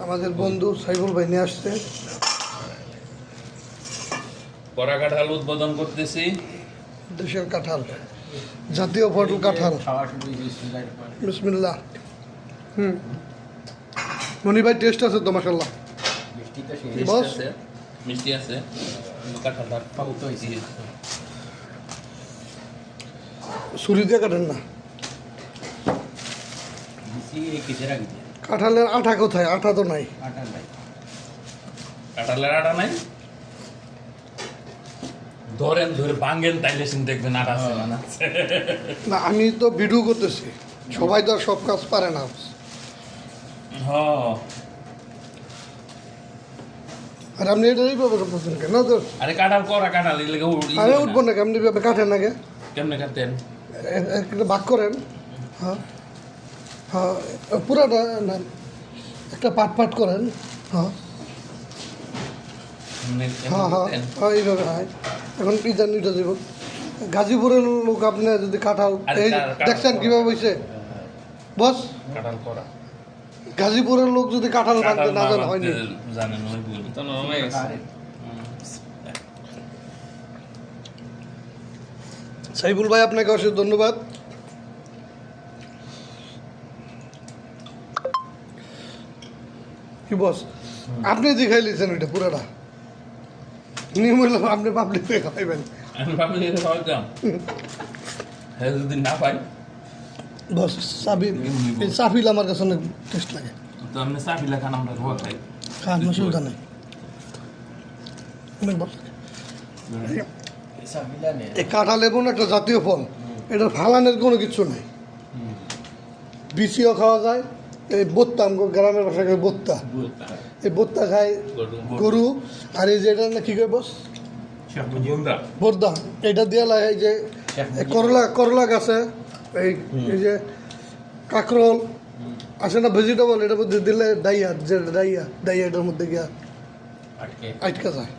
আমাদের বন্ধু সাইফুল ভাই নিয়ে আসছে কড়া কাঁঠাল উদ্বোধন করতেছি। দেশের কাঁঠাল, জাতীয় ফসল কাঁঠাল। বিসমিল্লাহ। মনি ভাই টেস্ট আছে তো মাশাআল্লাহ। বস মিষ্টি আছে কাঁঠালটা পাউত হয়েছে। ছুরি দিয়ে কাটেন না। কাঁঠালের আঠা কোথায়? আঠা তো নাই। কাঁঠালের আটা নাই, ধরেন ধরে ভাঙেন তাইলে দেখবেন আটা আছে না। না আমি তো ভিডিও করতেছি, সবাই তো আর সব কাজ পারে না। আর আপনি এটাই ব্যবহার করছেন কেন? তো আরে কাঁঠাল করা কাঁঠাল আরে উঠবো না, কেমনি কাটেন আগে, কেমনে কাটেন? একটা ভাগ করেন। হ্যাঁ হ্যাঁ, পুরাটা না, একটা পাট পাট করেন। হ্যাঁ হ্যাঁ হ্যাঁ হ্যাঁ, এইভাবে হয়। এখন পিজা নিতে দেব। গাজীপুরের লোক আপনি যদি কাঁঠাল এই দেখছেন কীভাবে হয়েছে বস? কাঁঠাল করা গাজীপুরের লোক যদি কাঁঠাল বাঁধতে না জানে হয়নি। জানেন ওই বলি তো নরম হয়ে গেছে। সাইফুল ভাই আপনাকে অশেষ ধন্যবাদ। কি বস আপনি দেখাই লিছেন ওইটা পুরাটা নিয়ম হইল আপনি পাবলিক খাইবেন। আমি ভাবলি খাওয়াইতাম, হ্যাঁ যদি না পাই বস সাফিল আমার কাছে অনেক টেস্ট লাগে। তো আপনি চাপিলা খান, আমরা খাওয়া খাই। খান অসুবিধা নেই, অনেক ভালো লাগে। এই কাঁঠাল এবং একটা জাতীয় ফল, এটা ফালানের কোনো কিছু নেই। বিচিও খাওয়া যায়। এই বোত্তা, গ্রামের ভাষায় খায় বোত্তা, এই বোত্তা খায় গরু। আর এই যে এটা না কি কয় বস? বোরদা। এটা দিয়ে লাগে এই যে করলা গাছে এই যে কাঁকরোল আসে না ভেজিটেবল, এটার মধ্যে দিলে ডাইয়া, যে ডাইয়া এটার মধ্যে গিয়া আটকা যায়।